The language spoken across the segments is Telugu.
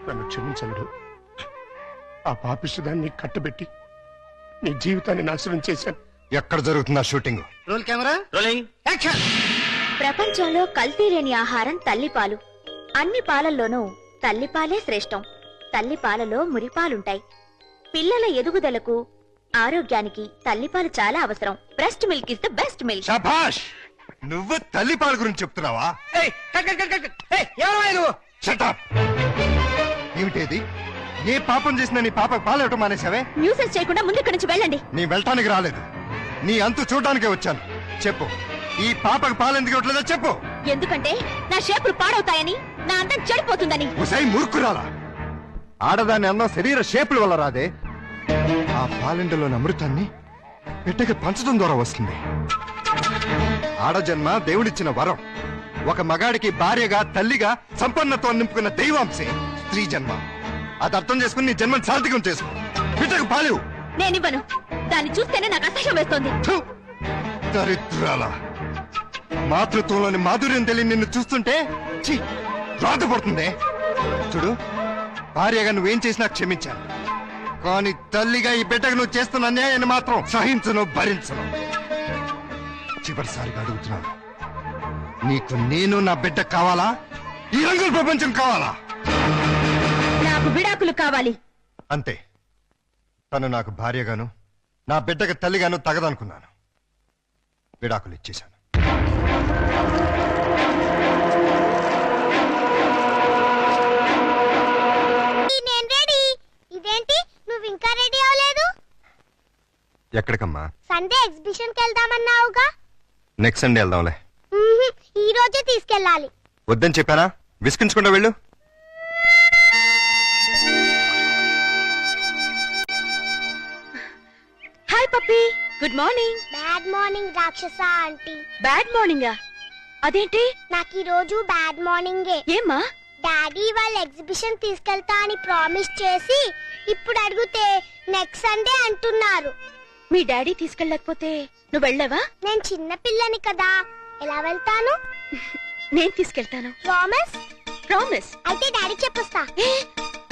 నన్ను క్షమించలేడు. ఆ పాపిష్టిదాన్ని కట్టబెట్టి నీ జీవితాన్ని నాశనం చేశాను. ఎక్కడ జరుగుతుందా shooting? Roll camera rolling action. ప్రపంచంలో కల్తీ లేని ఆహారం తల్లిపాలు. అన్ని పాలల్లోనూ తల్లిపాలే శ్రేష్టం. తల్లిపాలలో మురిపాలుంటాయి. పిల్లల ఎదుగుదలకు ఆరోగ్యానికి తల్లిపాలు చాలా అవసరం. Breast milk is the best milk. శభాష్! నువ్వు తల్లిపాల గురించి చెప్తున్నావా? ఏమిటేది? ఏ పాపం చేసినా నీ పాప పాలవటం మానేసావే? న్యూసెన్స్ చేయకుండా ముందు ఇక్కడి నుంచి వెళ్ళండి. నీ వెళ్ళటానికి రాలేదు, నీ అంతు చూడటానికే వచ్చాను. చెప్పు, ఈ పాపకు పాలెందుకు ఇవ్వట్లేదో చెప్పు. ఎందుకంటే నా షేపులు పాడవుతాయని, నా అందం చెడిపోతుందని. ఉసై మూర్ఖురాలా! ఆడదాని అందం శరీర షేపుల వల్ల రాదే. ఆ పాలెండలోని అమృతాన్ని బిడ్డకి పంచడం ద్వారా వస్తుంది. ఆడజన్మ దేవుడిచ్చిన వరం. ఒక మగాడికి భార్యగా, తల్లిగా సంపన్నత్వం నింపుకున్న దైవాంశే స్త్రీ జన్మ. అది అర్థం చేసుకుని నీ జన్మను సార్థకం చేసుకో. బిడ్డకు పాలేవు. నేనివ్వను. దాన్ని చూస్తేనే నాకు అసహ్యం వేస్తోంది. దరిద్రాల! మాతృత్వంలోని మాధుర్యం తెలియని నిన్ను చూస్తుంటే రాధపడుతుంది. చూడు, భార్యగా నువ్వేం చేసినా క్షమించాను, కానీ తల్లిగా ఈ బిడ్డకు నువ్వు చేస్తున్న అన్యాయాన్ని మాత్రం సహించను, భరించను. చివరిసారిగా అడుగుతున్నాను, నీకు నేను నా బిడ్డ కావాలా? ఈ రంగుల ప్రపంచం కావాలా? నాకు విడాకులు కావాలి. అంతే. తను నాకు భార్యగాను, నా బిడ్డకు తల్లిగాను తగదనుకున్నాను. విడాకులు ఇచ్చేశాను. ఇదేంటి, నువ్వు ఇంకా రెడీ అవ్వలేదు? ఎక్కడికమ్మా? సండే ఎగ్జిబిషన్ కి వెళ్దామన్నావుగా. నెక్స్ట్ సండే వెళ్దాంలే. ఈ రోజే తీసుకెళ్ళాలి. వద్దని చెప్పానా? విసిగించకుండా వెళ్ళు. Hi puppy, good morning. Bad morning రాక్షస ఆంటీ. బ్యాడ్ మార్నింగా? అదేంటి? నాకు ఈ రోజు బ్యాడ్ మార్నింగే. ఏమ్మా? డాడీ వాళ్ళ ఎగ్జిబిషన్ తీసుకెళ్తా అని ప్రామిస్ చేసి ఇప్పుడు అడిగితే నెక్స్ట్ సండే అంటున్నారు. మీ డాడీ తీసుకెళ్ళకపోతే నువ్వు వెళ్ళవా? నేను చిన్న పిల్లని కదా, ఎలా వెళ్తాను? నేను తీసుకెళ్తాను. ప్రామిస్? ప్రామిస్. అయితే డాడీ చెప్పొస్తా.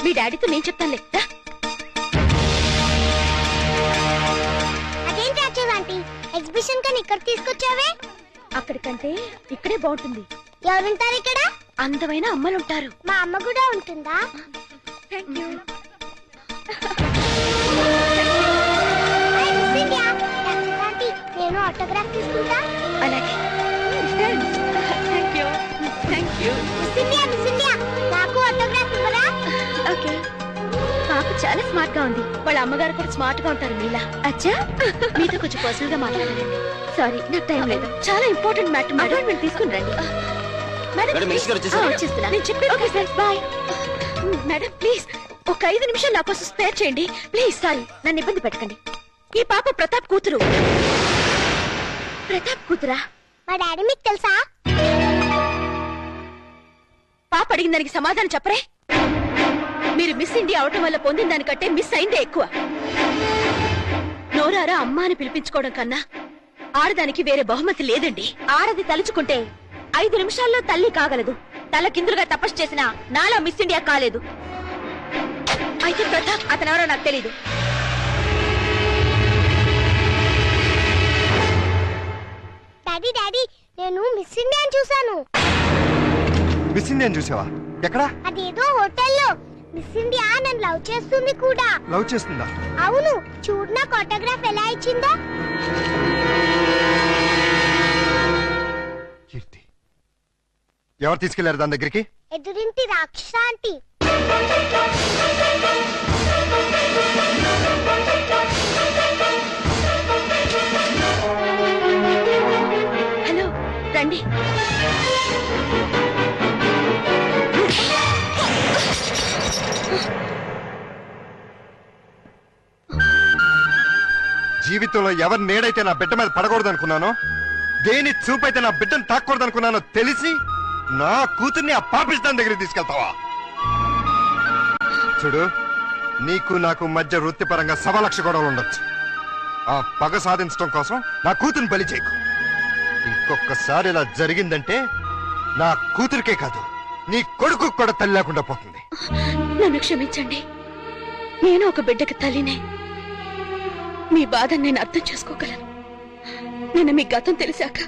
మీ డాడీతో నేను చెప్తానులే. అదేంటి రాక్షస ఆంటీ, ఎగ్జిబిషన్ కని ఇక్కడ తీసుకొచ్చావే? అక్కడికంటే ఇక్కడే బాగుంటుంది. ఎవరుంటారు ఇక్కడ? అందమైన అమ్మలుంటారు. మా అమ్మ కూడా ఉంటుందా? Thank you. నేను ఆటోగ్రాఫ్ తీసుకుంటా. అలాగే. Thank you. Thank you. Miss India, నాకు ఆటోగ్రాఫ్ ఇవ్వరా? ఓకే. పాప చాలా స్మార్ట్ గా ఉంది. వాళ్ళ అమ్మగారు కూడా స్మార్ట్ గా ఉంటారు మీలా. అచ్చా, మీతో కొంచెం పర్సనల్ గా మాట్లాడాలి. సారీ, నాకు టైం లేదు. చాలా ఇంపార్టెంట్ మ్యాటర్. అపాయింట్మెంట్ తీసుకుని రండి. మేడం వచ్చేస్తున్నా. నేను చెప్పాను. Okay sir, bye. Madam please ఒక 5 నిమిషాలు నా కోసం స్పేర్ చేయండి ప్లీజ్. సారీ, నన్ను ఇబ్బంది పెట్టకండి. ఈ పాప ప్రతాప్ కూతురు. ప్రతాప్ కూతురా? మా డాడీ మీకు తెలుసా? పాప అడిగిన దానికి సమాధానం చెప్పరే. మీరు మిస్ ఇండియా అవటం వల్ల పొందిన దానికంటే మిస్ అయిందే ఎక్కువ. నోరారా అమ్మ అని పిలిపించుకోవడం కన్నా ఆడదానికి వేరే బహుమతి లేదండి. ఆడది తలుచుకుంటే 5 నిమిషాల్లో తల్లి కాగలదు. తల కిందులుగా తపస్సు చేసినా నాలా మిస్ ఇండియా కాలేదు. అయితే ప్రతాప్ అతనెవరో నాకు తెలీదు. డాడీ డాడీ, నేను మిస్ ఇండియా చూసాను. మిస్ ఇండియా చూసావా? ఎక్కడా? అదేదో హోటల్లో. మిస్ ఇండియా నన్ను లవ్ చేస్తుంది కూడా. లవ్ చేస్తుందా? అవును, చూడు నాకు ఆటోగ్రాఫ్ ఎలా ఇచ్చిందో. కీర్తి ఎవరు తీసుకెళ్లారు దాని దగ్గరికి? ఎదురింటి రాక్షస ఆంటీ. హలో, రండి. జీవితంలో ఎవరి నేడైతే నా బిడ్డ మీద పడకూడదు అనుకున్నానో, దేని చూపైతే నా బిడ్డను తాకూడదు అనుకున్నానో తెలిసి నా కూతుర్ని ఆ పాపిస్తాన్ దగ్గరికి తీసుకెళ్తావా? చూడు, నీకు నాకు మధ్య వృత్తిపరంగా 1,00,000 గొడవలు ఉండొచ్చు. ఆ పగ సాధించడం కోసం నా కూతుర్ని బలి చేయకు. ఇంకొకసారి ఇలా జరిగిందంటే నా కూతురికే కాదు, నీ కొడుకు కూడా తల్లి లేకుండా పోతుంది. నన్ను క్షమించండి, నేను ఒక బిడ్డకి తల్లినే. మీ బాధను నేను అర్థం చేసుకోగలను. నిన్న మీ గతం తెలిసాక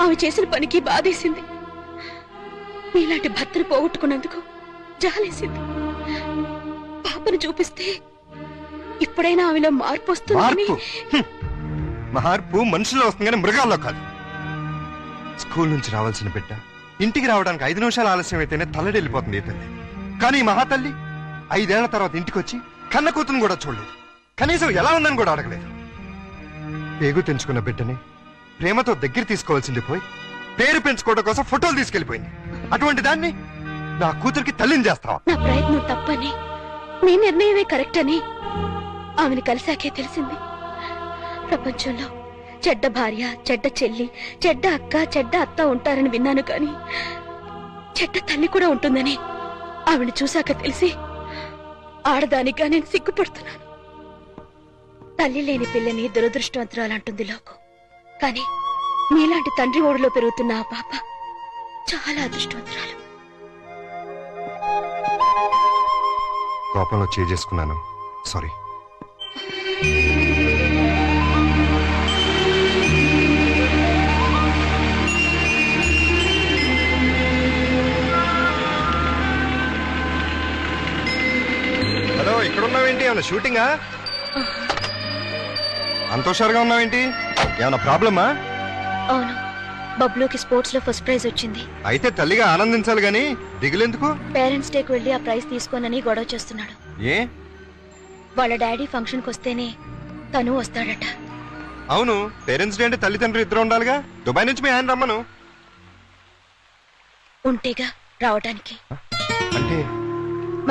ఆమె చేసిన పనికి బాధేసింది. మీలాంటి భర్తను పోగొట్టుకున్నందుకు జాలేసింది. పాపను చూపిస్తే ఇప్పుడైనా ఆమెలో మార్పు వస్తుందని. మార్పు మనుషుల్లో వస్తుంది కానీ మృగాల్లో కాదు. స్కూల్ నుంచి రావాల్సిన బిడ్డ ఇంటికి రావడానికి 5 నిమిషాలు ఆలస్యం అయితేనే తల్లడెళ్ళిపోతుంది ఈ తల్లి. కానీ ఈ మహాతల్లి 5 ఏళ్ల తర్వాత ఇంటికి వచ్చి కన్న కూతురు కూడా చూడలేదు. కనీసం ఎలా ఉందని కూడా అడగలేదు. పేగు తెంచుకున్న బిడ్డని ప్రేమతో దగ్గర తీసుకోవాల్సింది పోయి పేరు పెంచుకోవడం కోసం ఫోటోలు తీసుకెళ్లిపోయింది. అటువంటి దాన్ని నా కూతురికి తల్లిని చేస్తావా? నా ప్రయత్నం తప్పని, మీ నిర్ణయమే కరెక్ట్ అని ఆమెను కలిసాకే తెలిసింది. ప్రపంచంలో చెడ్డ భార్య, చెడ్డ చెల్లి, చెడ్డ అక్క, చెడ్డ అత్త ఉంటారని విన్నాను, కానీ చెడ్డ తల్లి కూడా ఉంటుందని ఆవిడ చూశాక తెలిసి ఆడదానిగా నేను సిగ్గుపడుతున్నాను. తల్లి లేని పిల్లని దురదృష్టవంతురాలంటుంది లోకం. కానీ మీలాంటి తండ్రి ఓడిలో పెరుగుతున్న ఆ పాప చాలా అదృష్టవంతురాలు. కోపంలో చేసుకున్నాను, సారీ. హలో, ఇక్కడ ఉన్నావేంటి? ఏమన్నా షూటింగా? అంత హుషారుగా ఉన్నావేంటి? ఏమన్నా ప్రాబ్లమా? అవును, బబ్లూకి స్పోర్ట్స్ లో ఫస్ట్ ప్రైజ్ వచ్చింది. అయితే తల్లిగా ఆనందించాలి గాని దిగులెందుకు? పేరెంట్స్ డేకి వెళ్లి ఆ ప్రైజ్ తీసుకోనని గొడవ చేస్తున్నాడు. ఏ? వాళ్ళ డాడీ ఫంక్షన్ కి వస్తేనే తను వస్తాడట. అవును, పేరెంట్స్ డే అంటే తల్లిదండ్రులు ఇద్దరు ఉండాలిగా. దుబాయ్ నుంచి మీ ఆయన రమ్మను. ఉంటేగా రావటానికి. అంటే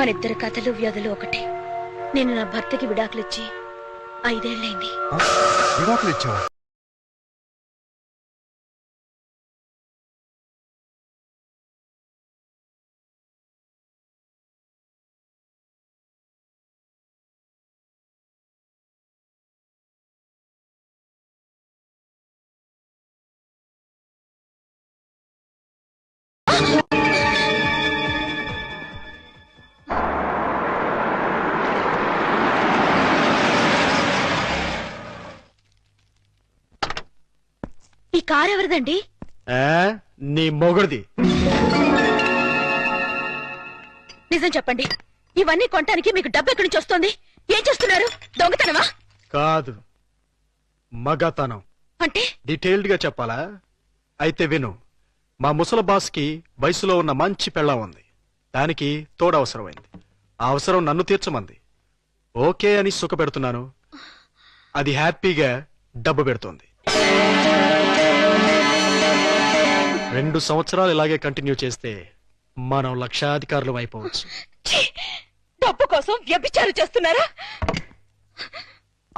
మనిద్దరి కథలు వ్యాధులు ఒకటే. నేను నా భర్తకి విడాకులిచ్చి 5 ఏళ్లైంది. విడాకులు ఇచ్చావా? ఈ కార్ ఎవరిదండి? నీ మొగుడిది. నిజం చెప్పండి, ఇవన్నీ కొనటానికి మీకు డబ్బు ఎక్కడి నుంచి వస్తుంది? ఏం చేస్తున్నారు? దొంగతనమా? కాదు, మగతనం. అంటే డీటెయిల్డ్ గా చెప్పాలా? అయితే విను. మా ముసల బాస్ కి వయసులో ఉన్న మంచి పెళ్ళం ఉంది. దానికి తోడు అవసరమైంది. ఆ అవసరం నన్ను తీర్చమంది. ఓకే అని సుఖ పెడుతున్నాను. అది హ్యాపీగా డబ్బు పెడుతోంది. 2 సంవత్సరాలు ఇలాగే కంటిన్యూ చేస్తే మనం లక్షాధికారులు అయిపోవచ్చు. ఛీ! డబ్బు కోసం వ్యభిచారం చేస్తున్నారా?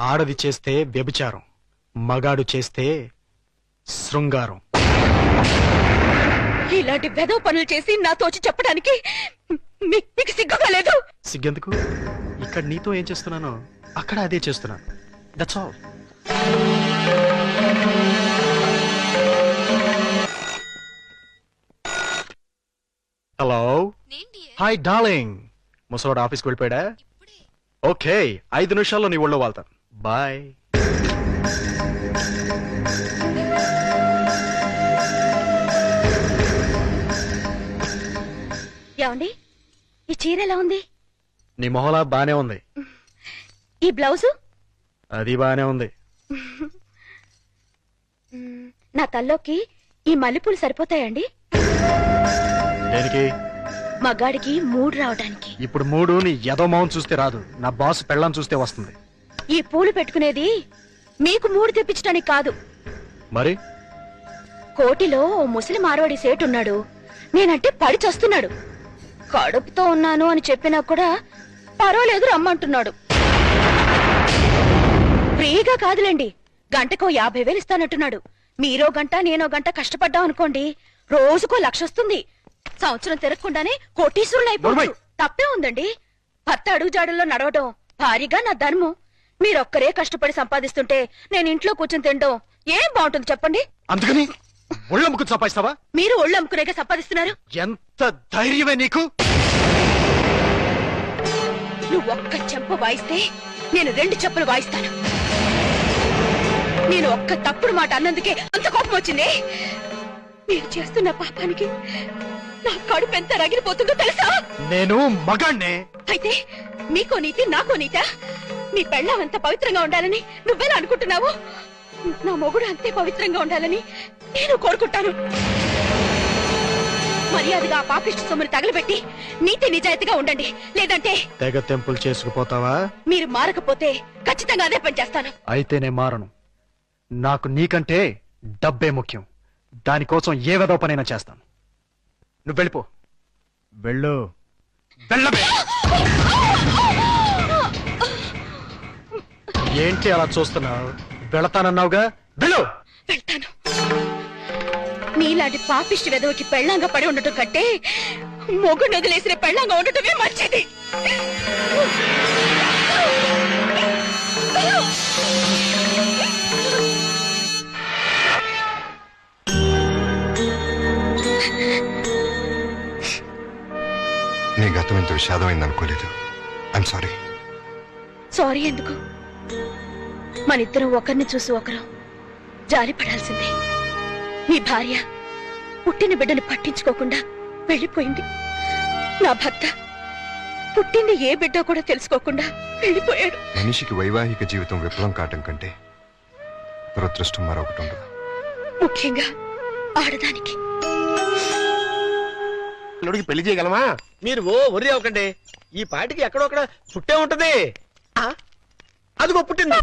ఆడది చేస్తే వ్యభిచారం, మగాడు చేస్తే శృంగారం. ఇలాంటి వెధవ పనులు చేసి నాతో వచ్చి చెప్పడానికి మీకు సిగ్గుగా లేదు? సిగ్గెందుకు? ఇక్కడ నీతో ఏం చేస్తున్నానో అక్కడ అదే చేస్తున్నాను. That's all. Hello, hi darling. ముసలోడు ఆఫీస్కి వెళ్ళిపోయాడా? ఓకే, 5 నిమిషాల్లో నీ ఒళ్ళో వాళ్తాను. బాయ్. ఏమండి, ఈ చీర ఎలా ఉంది? నీ మొహలా బానే ఉంది. ఈ బ్లౌజు? అది బానే ఉంది. నా తల్లోకి ఈ మల్లెపూలు సరిపోతాయండి? దేనికి? మగాడికి 3 రావడానికి. ఇప్పుడు 3 నీ ఎదో మౌన్ చూస్తే రాదు, నా బాస్ పెళ్ళం చూస్తే వస్తుంది. ఈ పూలు పెట్టుకునేది మీకు 3 తెప్పించడానికి కాదు. మరి కోటిలో ఓ ముసలి మార్వాడి సేటు ఉన్నాడు. నేనంటే పడి చస్తున్నాడు. కడుపుతో ఉన్నాను అని చెప్పినా కూడా పర్వాలేదు రమ్మంటున్నాడు. ఫ్రీగా కాదులేండి, గంటకో 50,000 ఇస్తానంటున్నాడు. మీరో గంట నేనో గంట కష్టపడ్డాం అనుకోండి, రోజుకో 1,00,000 వస్తుంది. సంవత్సరం తిరగకుండానే కోటీశ్వరులు అయిపోవచ్చు. తప్పే ఉందండి. భర్త అడుగుజాడల్లో నడవడం భారీగా నా ధర్మం. మీరొక్కరే కష్టపడి సంపాదిస్తుంటే నేను ఇంట్లో కూర్చొని తినడం ఏం బాగుంటుంది చెప్పండి? అందుకని ఒళ్ళమ్ముకు సంపాదిస్తావా? మీరు ఒళ్ళు అమ్ముకునేగా సంపాదిస్తున్నారు. ఎంత ధైర్యమే నీకు? నువ్వు ఒక్క చెంప వాయిస్తే నేను 2 చెంపలు వాయిస్తాను. నేను ఒక్క తప్పుడు మాట అన్నందుకే అంత కోపం వచ్చింది. మీరు చేస్తున్న పాపానికి నా కడుపు ఎంత రగిలిపోతుందో తెలుసా? నేను మగాణ్ణే. అయితే మీకో నీతి నాకో నీతా? మీ పెళ్ళాం అంత పవిత్రంగా ఉండాలని నువ్వెలా అనుకుంటున్నావు? నా మొగుడు అంతే పవిత్రంగా ఉండాలని నేను కోరుకుంటాను. మర్యాదగా ఆ పాపిష్టి సొమ్ముని తగలబెట్టి నీతి నిజాయితీగా ఉండండి. లేదంటే తెగ తెంపులు చేసుకుపోతావా? మీరు మారకపోతే ఖచ్చితంగా అదే పని చేస్తాను. అయితే నేను మారను. నాకు నీకంటే డబ్బే ముఖ్యం. దానికోసం ఏ వెధవ పనైనా చేస్తాను. నువ్వు వెళ్ళిపో. వెళ్ళు. వెళ్ళబే. ఏంటి అలా చూస్తున్నావు? వెళతానన్నావుగా, వెళ్ళు. వెళ్తాను. నీలాంటి పాపిష్టి వెదవకి పెళ్ళంగా పడి ఉండటం కంటే మొగుడు వదిలేసిన పెళ్ళంగా ఉండటమే మంచిది. నీ గతం ఇంత విషాదమైంది అనుకోలేదు. I'm sorry. సారీ ఎందుకు? మనిద్దరం ఒకరిని చూసి ఒకరు జాలి పడాల్సిందే. నీ భార్య పుట్టిన బిడ్డను పట్టించుకోకుండా వెళ్ళిపోయింది. నా భర్త పుట్టింది ఏ బిడ్డ కూడా తెలుసుకోకుండా వెళ్ళిపోయాడు. మనిషికి వైవాహిక జీవితం విఫలం కావటం కంటే దురదృష్టం మరొకటి ఉండదు. ముఖ్యంగా ఆడదానికి. అల్లుడికి పెళ్లి చేయగలమా? మీరు వర్రీ అవ్వకండి. ఈ పాటికి ఎక్కడొక్కడ పుట్టే ఉంటది. అదిగో పుట్టింది.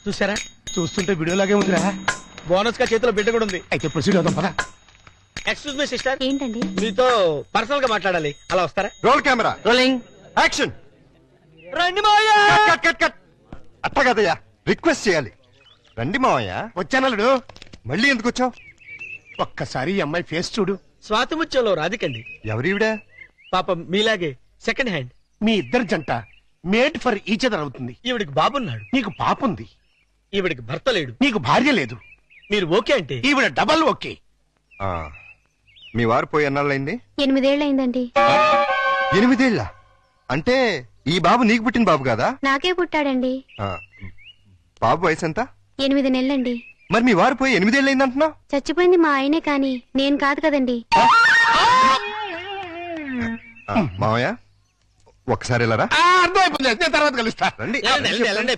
చూసారా? చూస్తుంటే వీడియోలాగే ఉందిరా. బోనస్ గా చేతిలో బిడ్డ కూడా ఉంది. అయితే ప్రొసీడ్ అవుదాం పద. ఎక్స్క్యూజ్ మీ సిస్టర్, ఏంటండి? మీతో పర్సనల్ గా మాట్లాడాలి. అలా వస్తారా? Roll camera rolling action. రండి మావయ్య. Cut cut cut. అట్ట కదయ్యా, రిక్వెస్ట్ చేయాలి. రండి మావయ్య. వచ్చానల్లుడు. మళ్ళీ ఎందుకు వచ్చావు? ఒక్కసారి ఈ అమ్మాయి ఫేస్ చూడు. స్వాతి ముత్యంలో రాధికండి. ఎవరివిడా? పాపం మీలాగే సెకండ్ హ్యాండ్. మీ ఇద్దరి జంట మేడ్ ఫర్ ఈచ్ అదర్ అవుతుంది. ఈవిడికి బాబున్నాడు. నీకు పాపుంది. ఈవిడికి భర్త లేడు. నీకు భార్య లేదు. మీరు ఓకే అంటే ఈవిడ డబల్ ఓకే. ఆ, మీ వారు పోయి ఎన్నాళ్ళైంది? 8 ఏళ్ళైందండి. 8 ఏళ్ళ? అంటే ఈ బాబు నీకు పుట్టిన బాబు కాదా? నాకే పుట్టాడండి. ఆ, బాబు వయసు ఎంత? 8 నెలలండి. మరి మీ వారు పోయి 8 ఏళ్ళైంది అంటున్నావు? చచ్చిపోయింది మా ఆయనే కాని నేను కాదు కదండి. మావయ్య ఒకసారి వెళ్ళరా. అర్థమైపోతుంది. నేను తర్వాత కలుస్తా. రండి.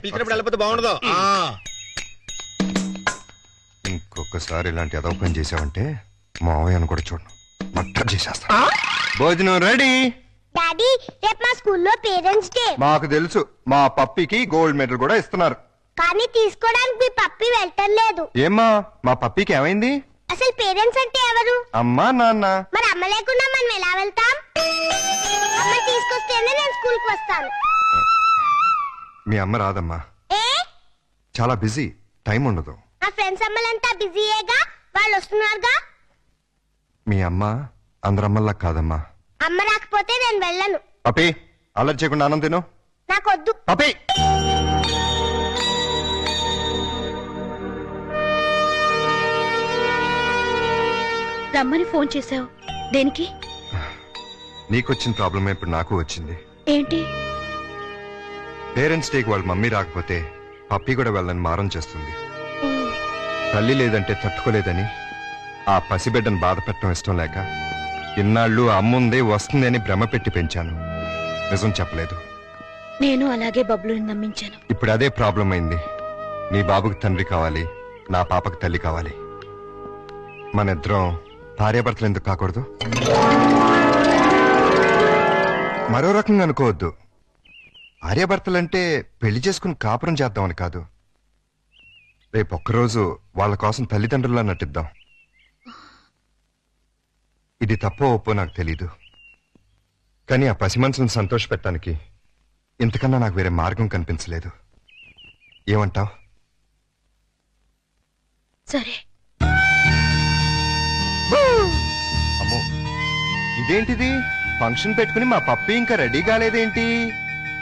పిలిచినప్పుడు వెళ్ళిపోతే బాగుండదు. ఇంకొకసారి ఇలాంటి అదవ పని చేసావంటే మావయ్యను కూడా చూడను, మట్టర్ చేసేస్తా. భోజనం రెడీ. డాడీ రేపు మా స్కూల్లో పేరెంట్స్ డే. మాకు తెలుసు, మా పప్పికి గోల్డ్ మెడల్ కూడా ఇస్తున్నారు. కానీ తీసుకోవడానికి మీ పప్పి వెళ్ళటం. ఏమ్మా మా పప్పికి ఏమైంది? అసలు పేరెంట్స్ అంటే ఎవరు? అమ్మా నాన్న. మరి అమ్మ లేకుండా మనం ఎలా వెళ్తాం? అమ్మ తీసుకొస్తేనే నేను స్కూల్ కి వస్తాను. మీ అమ్మ రాదమ్మా, ఏ? చాలా బిజీ, టైం ఉండదు. మా ఫ్రెండ్స్ అమ్మలంతా బిజీయేగా, వాళ్ళు వస్తున్నారుగా. మీ అమ్మ అందరమ్మల్లా కాదమ్మా. అమ్మ రాకపోతే నేను వెళ్ళను. పప్పి అలర్ట్ చేయకుండా ఆనంద్ తిను. నాకొద్దు. పప్పి రమ్మని ఫోన్ చేశావు దేనికి? నీకొచ్చిన ప్రాబ్లమే ఇప్పుడు నాకు వచ్చింది. ఏంటి? పేరెంట్స్ డేకి వాళ్ళ మమ్మీ రాకపోతే పప్పి కూడా వెళ్ళని మారం చేస్తుంది. తల్లి లేదంటే తట్టుకోలేదని ఆ పసిబిడ్డను బాధ పెట్టడం ఇష్టం లేక ఇన్నాళ్ళు అమ్ముందే వస్తుంది అని భ్రమ పెట్టి పెంచాను. నిజం చెప్పలేదు. నేను అలాగే బబ్లుని నమ్మించాను. ఇప్పుడు అదే ప్రాబ్లం అయింది. నీ బాబుకి తండ్రి కావాలి, నా పాపకి తల్లి కావాలి. మన ఇద్దరం భార్యాభర్తలు ఎందుకు కాకూడదు? మరో రకంగా అనుకోవద్దు. భార్యాభర్తలంటే పెళ్లి చేసుకుని కాపురం చేద్దామని కాదు. రేపు ఒక్కరోజు వాళ్ళ కోసం తల్లిదండ్రుల్లా నటిద్దాం. ఇది తప్పో ఒప్పో నాకు తెలీదు, కానీ ఆ పసి మనసును సంతోష పెట్టడానికి ఇంతకన్నా నాకు వేరే మార్గం కనిపించలేదు. ఏమంటావ్? సరే. అమ్మో, ఇదేంటిది? ఫంక్షన్ పెట్టుకుని మా పప్పి ఇంకా రెడీ కాలేదేంటి?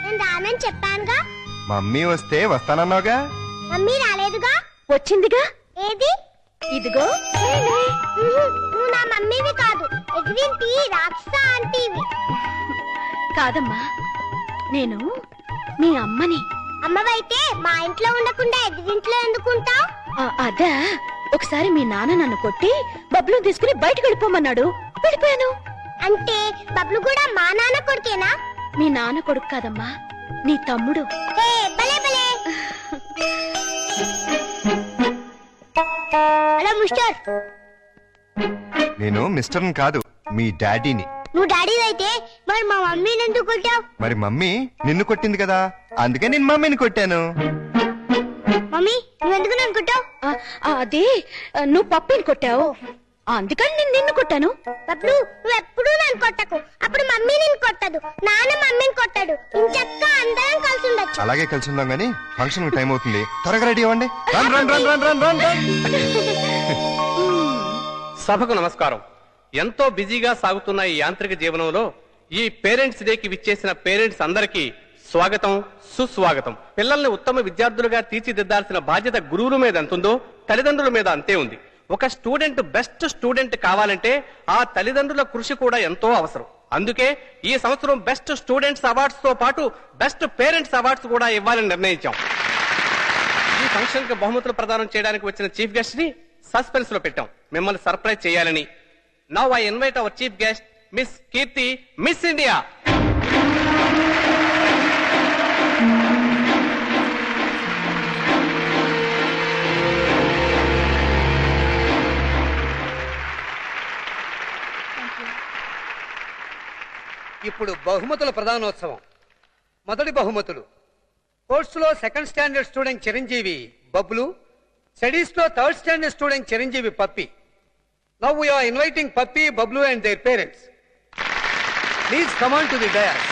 నేను రానని చెప్పానుగా. మమ్మీ వస్తే వస్తానన్నావుగా. మమ్మీ రాలేదుగా. వచ్చిందిగా. ఏది? ఇదిగో నువ్వు నా మమ్మీవి కాదు, ఎగ్రింటి రాక్షస ఆంటీవి. కాదమ్మా, నేను మీ అమ్మని. అమ్మవైతే మా ఇంట్లో ఉండకుండా ఎగ్రింట్లో ఎందుకుంటావు? అదా, ఒకసారి మీ నాన్న నన్ను కొట్టి బబ్లు తీసుకుని బయటకు వెళ్ళిపోమన్నాడు, వెళ్ళిపోయాను. అంటే బబ్లు కూడా మా నాన్న కొడుకేనా? మీ నాన్న కొడుకు కాదమ్మా, నీ తమ్ముడు. హే, భలే భలే. Hello mister. నేను మిస్టర్ని కాదు, మీ డాడీని. నువ్వు డాడీ అయితే మరి మా మమ్మీని ఎందుకు కొట్టావు? మరి మమ్మీ నిన్ను కొట్టింది కదా, అందుకే నేను మమ్మీని కొట్టాను. మమ్మీ నువ్వెందుకు నన్ను కొట్టావు? అది నువ్వు పప్పిని కొట్టావు, అందుకని నేను నిన్ను కొట్టాను. బబ్లు నువ్వు ఎప్పుడూ నన్ను కొట్టకు, అప్పుడు మమ్మీ నిన్ను కొట్టదు, నాన్న మమ్మీని కొట్టాడు. ఇంచక్క అందరం కలిసి ఉండొచ్చు. అలాగే కలిసి ఉందాం గానీ ఫంక్షన్ టైం అవుతుంది, త్వరగా రెడీ అవ్వండి. Run run run run run run run. సభకు నమస్కారం. ఎంతో బిజీగా సాగుతున్న ఈ యాంత్రిక జీవనంలో ఈ పేరెంట్స్ డేకి విచ్చేసిన పేరెంట్స్ అందరికీ స్వాగతం, సుస్వాగతం. పిల్లల్ని ఉత్తమ విద్యార్థులుగా తీర్చిదిద్దాల్సిన బాధ్యత గురువుల మీద ఎంతుందో తల్లిదండ్రుల మీద అంతే ఉంది. ఒక స్టూడెంట్ బెస్ట్ స్టూడెంట్ కావాలంటే ఆ తల్లిదండ్రుల కృషి కూడా ఎంతో అవసరం. అందుకే ఈ సంవత్సరం బెస్ట్ స్టూడెంట్స్ అవార్డ్స్ తో పాటు బెస్ట్ పేరెంట్స్ అవార్డ్స్ కూడా ఇవ్వాలని నిర్ణయించాం. ఈ ఫంక్షన్ కి బహుమతులు ప్రదానం చేయడానికి వచ్చిన చీఫ్ గెస్ట్ ని సస్పెన్స్ లో పెట్టాం, మిమ్మల్ని సర్ప్రైజ్ చేయాలని. Now I invite our chief guest miss Keerthi, miss India. ఇప్పుడు బహుమతుల ప్రధానోత్సవం. మొదటి బహుమతులు: స్పోర్ట్స్ లో second standard student Chiranjeevi Bablu, studies లో third standard student Chiranjeevi Pappi. Now we are inviting Pappi, Bablu and their parents. Please come on to the dais.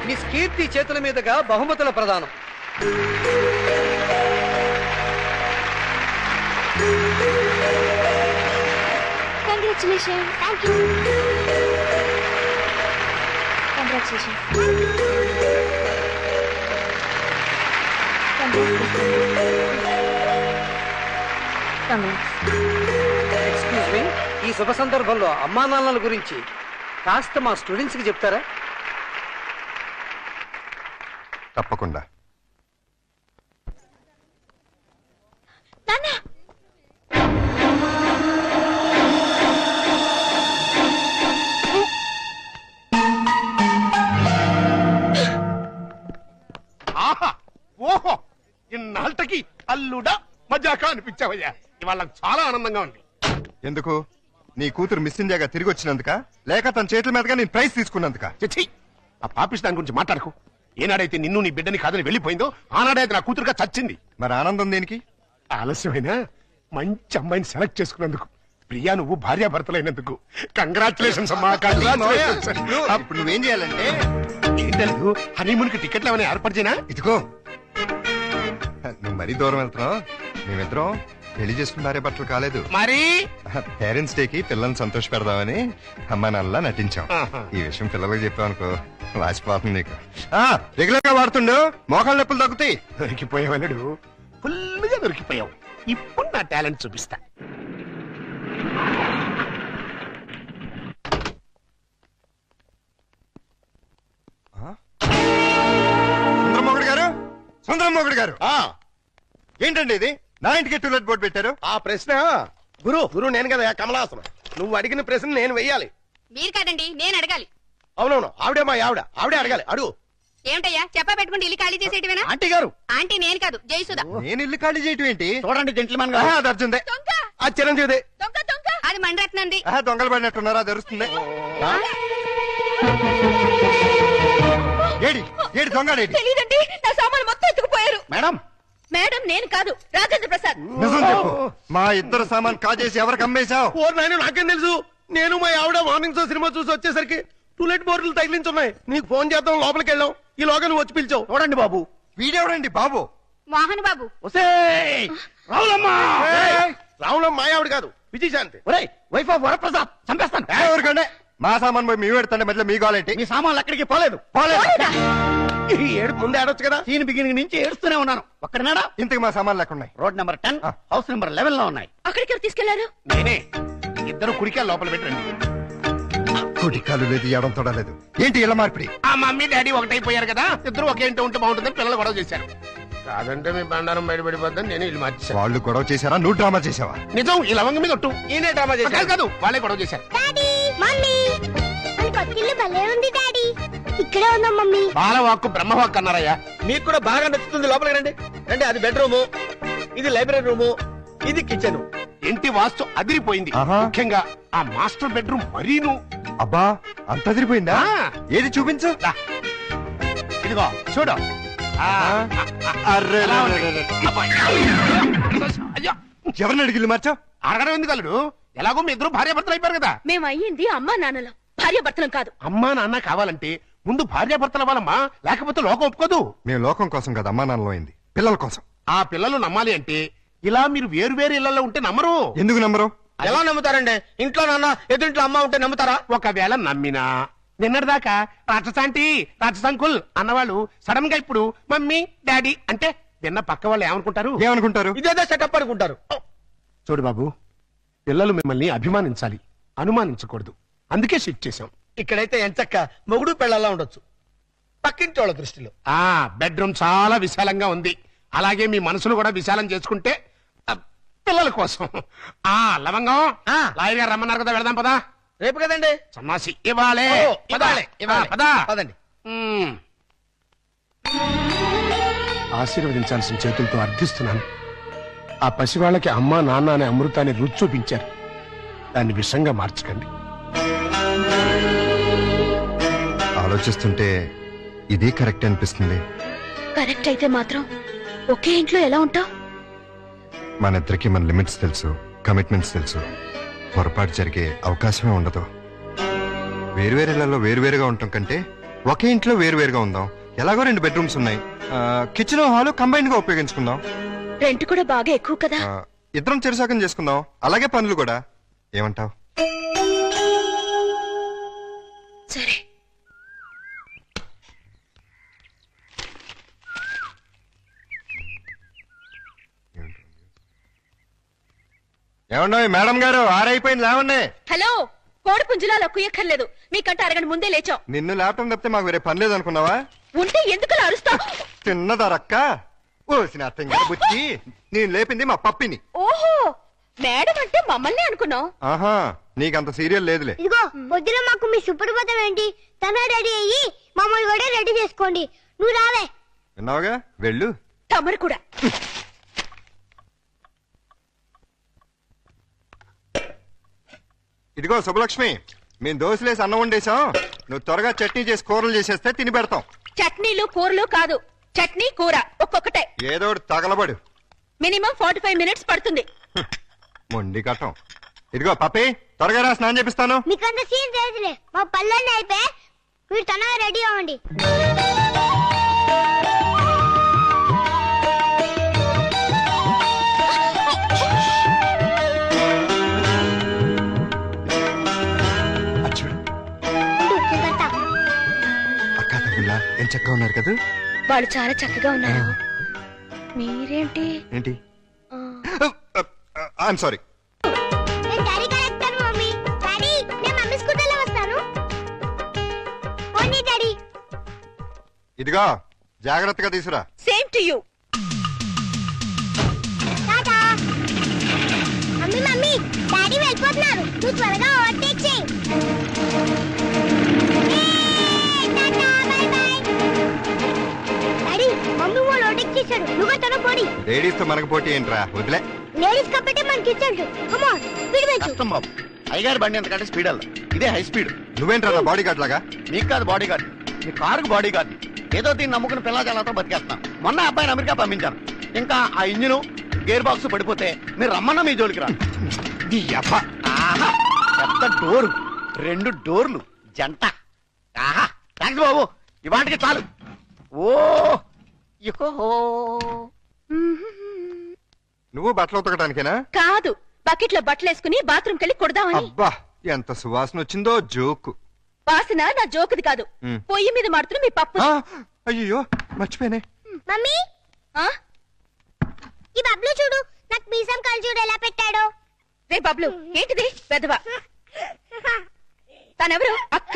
Miss Keerthi చేతుల మీదుగా బహుమతుల ప్రదానం. Congratulation. Thank you. Congratulation. Excuse me, ఈ శుభ సందర్భంలో అమ్మా నాన్నల గురించి కాస్త మా స్టూడెంట్స్ కి చెప్తారా? తప్పకుండా. ఆహా, ఓహో, ఇన్నాళ్ళకి అల్లుడా మజాకా అనిపించావయ్యా. ఇవాళ చాలా ఆనందంగా ఉంది. ఎందుకు? నీ కూతురు మిస్ ఇండియాగా తిరిగి వచ్చినందుక, లేక తన చేతుల మీదుగా నేను ప్రైజ్ తీసుకున్నందుక? చిచ్చి, ఆ పాపిస్ దాని గురించి మాట్లాడకు. ఏనాడైతే నిన్ను నీ బిడ్డని కాదని వెళ్ళిపోయిందో ఆనాడైతే నా కూతురుగా చచ్చింది. మరి ఆనందం దేనికి? ఆలస్యమైనా మంచి అమ్మాయిని సెలెక్ట్ చేసుకున్నందుకు. ప్రియా, నువ్వు భార్యాభర్తలైనందుకు కంగ్రాచులేషన్స్ అమ్మా, కంగ్రాచులేషన్స్. ఇప్పుడు నువ్వేం చేయాలంటే, ఏంటలేదు, హనీమూన్ కి టికెట్లు ఏమైనా ఏర్పాటు చేయనా? ఇదిగో, నువ్వు మరీ దూరం వెళ్తున్నావు. మేమిద్దరం పెళ్లి చేసుకున్న భార్య భర్తలు కాలేదు. మరి పేరెంట్స్ డేకి పిల్లల్ని సంతోష పెడదామని అమ్మా నాన్నలా నటించాం. ఆహా. ఈ విషయం పిల్లలకు చెప్పావు అనుకో, వాసిపోతుంది నీకు. రెగ్యులర్ గా వాడుతుండు, మోకాళ్ళ నొప్పులు తగ్గుతాయి. దొరికిపోయావలుడు, ఫుల్గా దొరికిపోయావు. ఇప్పుడు నా టాలెంట్ చూపిస్తా. సుందరమోగుడు గారు, సుందరమోగుడు గారు, ఏంటండి ఇది? నా ఇంటికి టూలెట్ బోర్డు పెట్టారు. ఆ ప్రశ్న గురు నేను కదా కమలాసనం. నువ్వు అడిగిన ప్రశ్న నేను వెయ్యాలి. మీరు కాదండి, నేను అడగాలి. అవునవును, ఆవిడే మా ఆవిడే అడగాలి. అడుగు. ఏమిటయ్యా, చెప్పా పెట్టుకుంటే ఇల్లు ఖాళీ చేసేటివేనా? ఆంటీ గారు, ఆంటీ నేను కాదు, జయసుధ. నేను ఇల్లు ఖాళీ చేయటం ఏంటి? చూడండి జెంట్లమెన్ ఆహా, అది అర్జుందే. దొంగ ఆ చిరంజీవిదే. దొంగ దొంగ, అది మండరత్నంది. ఆహా, దొంగలు పడినట్టున్నారా? అది అరుస్తుంది. ఏడి ఏడి దొంగడేడి? తెలీదండి, నా సామాను మొత్తం ఎత్తుకుపోయారు. మేడం, మేడం నేను కాదు, రాజేంద్ర ప్రసాద్. నిజం చెప్పు. మా ఇద్దరు సామాన్ కాజేసి ఎవరికి అమ్మేశావు? నాయన నాకేం తెలుసు. నేను మా ఆవిడ మార్నింగ్ షో సినిమా చూసి వచ్చేసరికి టూలెట్ బోర్డులు తగిలించున్నాయి. నీకు ఫోన్ చేద్దాం, లోపలికి వెళ్ళాం. ఈ లోగా నువ్వు వచ్చి పిలిచావు. చూడండి బాబు. వీడెవడండి బాబు? మోహన్ బాబు. రావులమ్మ. రావులమ్మ మా ఆవిడ కాదు, విజయశాంతి. ఒరేయ్ వైఫ్ ఆఫ్ వరప్రసాద్ చంపేస్తాను. ఎవరికంటే మా సామాన్ పోయి మీ పెడతాంటే మధ్యలో మీ గోలేంటి? మీ సామాన్లు ఎక్కడికి పోలేదు. ఈ ఏడుపు ముందే ఆడొచ్చు కదా. సీన్ బిగినింగ్ నుంచి ఏడుస్తూనే ఉన్నాను. ఒక్కడనాడా? ఇంతకు మా సామాన్లు ఎక్కడున్నాయి? రోడ్ నెంబర్ 10 హౌస్ నెంబర్ 11 లో ఉన్నాయి. అక్కడికి ఎవరు తీసుకెళ్లారు? నేనే. ఇద్దరు కుడికాయలు లోపల పెట్టండి. కుటికాలు లేదు, ఎడం తొడలేదు. ఏంటి ఇలా మార్పిడి? ఆ మమ్మీ డాడీ ఒకటైపోయారు కదా, ఇద్దరు ఒకే ఇంట్లో ఉంటే బాగుంటుందని పిల్లలు గొడవ చేశారు. కాదంటే మీ బండారం బయటపడిపోద్దని నేను ఇల్లు మార్చేశాను. వాళ్ళు గొడవ చేశారా, నువ్వు డ్రామా చేసావా? నిజం, ఈ లవంగ మీద ఒట్టు. ఈయనే డ్రామా చేశారు. కాదు వాళ్ళే గొడవ చేశారు. డాడీ మమ్మీ మన కొత్తిల్లు భలే ఉంది డాడీ. ఇక్కడే ఉందా మమ్మీ? బాలవాక్కు బ్రహ్మవాక్కు అన్నారయ్యా. మీకు కూడా బాగా నచ్చుతుంది. లోపలికి రండి. రండి. అది బెడ్రూమ్, ఇది లైబ్రరీ రూము, ఇది కిచెన్. ఇంటి వాస్తు అదిరిపోయింది. ఆహా. ముఖ్యంగా ఆ మాస్టర్ బెడ్రూమ్ మరీను. అబ్బా అంత అదిరిపోయిందా? ఆ. ఏది చూపించు. దా. ఇదిగో చూడు. ఆ, అర్రే ఎలా రే ఉంది? రే రే. అబ్బాయి. అయ్యో, ఎవరిని అడిగిల్లు మార్చా? అడగడం ఎందుకు అల్లుడు? ఎలాగో మీ ఇద్దరు భార్యాభర్తలు అయిపోయారు కదా. మేము అయ్యింది అమ్మా నాన్నలం, భార్య భర్తలం కాదు. అమ్మా నాన్న కావాలంటే ముందు భార్యాభర్తలు అవ్వాలమ్మా, లేకపోతే లోకం ఒప్పుకోదు. మేము లోకం కోసం కదా అమ్మా నాన్నలో అయింది, పిల్లల కోసం. ఆ పిల్లలు నమ్మాలి అంటే ఇలా మీరు వేరు వేరు ఇళ్లలో ఉంటే నమ్మరు. ఎందుకు నమ్మరు? ఎలా నమ్ముతారండి? ఇంట్లో నాన్న ఎదుంట్లో అమ్మ ఉంటే నమ్ముతారా? ఒకవేళ నమ్మినా నిన్నటిదాకా రాక్షసాంటి రాక్షసంకుల్ అన్నవాళ్ళు సడన్ గా ఇప్పుడు మమ్మీ డాడీ అంటే విన్న పక్క వాళ్ళు ఏమనుకుంటారు? ఏమనుకుంటారు? ఇదేదో సెటప్ అనుకుంటారు. చూడు బాబు, పిల్లలు మిమ్మల్ని అభిమానించాలి, అనుమానించకూడదు. అందుకే షిఫ్ట్ చేశాం. ఇక్కడైతే ఎంచక్క మొగుడు పెళ్ళలా ఉండొచ్చు. పక్కింటి వాళ్ళ దృష్టిలో ఆ బెడ్రూమ్ చాలా విశాలంగా ఉంది. అలాగే మీ మనసును కూడా విశాలం చేసుకుంటే పిల్లల కోసం. ఆ లవంగం లాయర్ గారు రమ్మన్నారు కదా, వెళదాం పదా. రేపు కదండి. సన్నాసి ఇవ్వాలే. ఓ, ఇవ్వాలే, ఇవ్వాలే. పదా. పదండి. ఆశీర్వదించాల్సిన చేతులతో అర్థిస్తున్నాను. ఆ పసివాళ్ళకి అమ్మా నాన్న అనే అమృతాన్ని రుచి చూపించారు. దాన్ని విషంగా మార్చకండి. ఆలోచిస్తుంటే ఇదే కరెక్ట్ అనిపిస్తుంది. కరెక్ట్ అయితే మాత్రం ఒకే ఇంట్లో ఎలా ఉంటావు? మన ఇద్దరికి మన లిమిట్స్ తెలుసు, కమిట్మెంట్స్ తెలుసు. పొరపాటు జరిగే అవకాశమే ఉండదు. వేరువేరేళ్లలో వేరువేరుగా ఉండటం కంటే ఒకే ఇంట్లో వేరువేరుగా ఉందాం. ఎలాగో 2 బెడ్రూమ్స్ ఉన్నాయి, కిచెన్ హాల్ కంబైన్ గా ఉపయోగించుకుందాం. రెంట్ కూడా బాగా ఎక్కువ కదా. ఇద్దరం చెరుసాకం చేసుకుందాం, అలాగే పనులు కూడా. ఏమంటావ్? సరే. ఏమన్నా మేడం గారు, ఆరైపోయింది లేవండి. హలో, కోడి పుంజులాలో కుయ్యక్కర్లేదు, మీకంటే అరగంట ముందే లేచాం. నిన్ను లేపటం తప్పితే మాకు వేరే పని లేదనుకున్నావా? ఉంటే ఎందుకు అరుస్తావు? తిన్నదరక్క ఓసిన అర్థంగా బుచ్చి. నేను లేపింది మా పప్పిని. ఓహో, మేడం అంటే మమ్మల్ని అనుకున్నావు. ఆహా, నీకంత సీరియల్ లేదులే. ఇదిగో పొద్దున మాకు మీ సుప్రభాతం ఏంటి? తన రెడీ అయ్యి మమ్మల్ని కూడా రెడీ చేసుకోండి. నువ్వు రావే. విన్నావుగా, వెళ్ళు. తమరు కూడా. ఇదిగో శుభలక్ష్మి, మేము దోశలేసి అన్నం వండేశాం. నువ్వు త్వరగా చట్నీ చేసి కూరలు చేసేస్తే తిని పెడతాం. చట్నీలు కూరలు కాదు, చట్నీ కూర ఒక్కొక్కటే. ఏదో ఒకటి తగలబడు. మినిమం 45 మినిట్స్ పడుతుంది. మొండి కట్టం. ఇదిగో పప్పి, త్వరగా రా, స్నానం చేపిస్తాను. మీకంత సీన్ తెలియదులే, మా పల్లెల్ని అయిపోయి మీరు తనగా రెడీ అవ్వండి. అక్క తమ్ముళ్ళ ఏం చక్కగా ఉన్నారు కదా? వాళ్ళు చాలా చక్కగా ఉన్నారు. మీరేంటి? ఏంటి? I'm sorry. నేను డాడీ కరెక్టాను మమ్మీ. డాడీ, నేను మమ్మీ స్కూటర్లో వస్తాను. పోనీ డాడీ. ఇదిగో జాగ్రత్తగా తీసురా. Same to you. Tata. Mummy mummy, daddy వెళ్ళిపోతున్నారు. నువ్వు త్వరగా ఓవర్టేక్ చేయి. Tata, by by. Daddy, mummy వాళ్ళు ఓవర్టేక్ చేశాడు. నువ్వు తన పోడి. లేడీస్ తో మనకు పోటీ ఏంట్రా, వదిలే. లేడీస్ కాబట్టి మనకి ఇచ్చాడు. కమ్ ఆన్, స్పీడ్ పెంచు. కష్టం బాబు. అయ్యగారి బండి ఎంతకంటే స్పీడ్ అల్ల, ఇదే హై స్పీడ్. నువ్వేంట్రా నా బాడీ గార్డ్ లాగా? మీకు కాదు బాడీ గార్డ్, మీ కారుకు బాడీ గార్డ్. ఏదో దీన్ని నమ్ముకుని పిల్లజాలతో బతికేస్తాం. మొన్న అబ్బాయిని అమెరికా పంపించాను. ఇంకా ఆ ఇంజిన్ గేర్ బాక్స్ పడిపోతే మీరు రమ్మన్నా మీ జోలికి రా. ఆహా, పెద్ద డోరు, 2 డోర్లు జంట. ఆహా, థ్యాంక్స్ బాబు, ఇవాటికి చాలు. ఓ ఇకో. నువ్వు బట్టలు ఉతకడానికేనా? కాదు, బకెట్ లో బట్టలు వేసుకుని బాత్రూమ్ కెళ్ళి కొడదామని. అబ్బా ఎంత సువాసన వచ్చిందో జోకు. వాసన నా జోకుది కాదు, ఉమ్. పొయ్యి మీద మాడుతున్న మీ పప్పు. అయ్యో మర్చిపోయానే. మమ్మీ ఆ? ఈ బబ్లు చూడు, నాకు మీసం కళ్ళు చూడు ఎలా పెట్టాడో. రే బబ్లు, ఏంటిది పెదవా? తనెవరు? అక్క.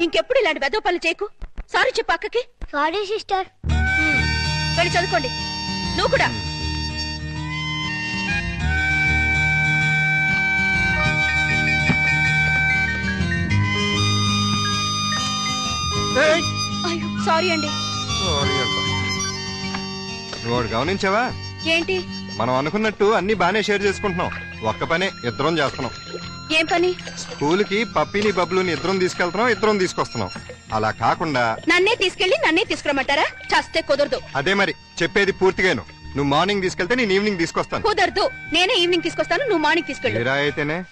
ఇంకెప్పుడు ఇలాంటి వెదవ పనులు చేయకు. సారీ చెప్పు అక్కకి. Sorry sister. వెళ్ళి చదువుకోండి. నువ్వు కూడా. ఏయ్! అయ్యో సారీ అండి. సారీ అంట. నువ్వు ఒకటి గమనించావా? ఏంటి? మనం అనుకున్నట్టు అన్ని బానే షేర్ చేసుకుంటున్నాం. ఒక్క పనే ఇద్దరం చేస్తున్నాం. ఏం పని? స్కూల్ కి పప్పిని బబ్లుని ఇద్దరం తీసుకెళ్తున్నాం, ఇద్దరం తీసుకొస్తున్నాం. అలా కాకుండా నన్నే తీసుకెళ్లి నన్నే తీసుకురమ్మంటారా? చస్తే కుదరదు. అదే మరి చెప్పేది పూర్తిగాను. నువ్వు మార్నింగ్ తీసుకెళ్తే నేను ఈవినింగ్ తీసుకొస్తాను. కుదరదు. నేనే ఈవినింగ్ తీసుకొస్తాను, నువ్వు మార్నింగ్ తీసుకెళ్ళు. మీరా అయితేనే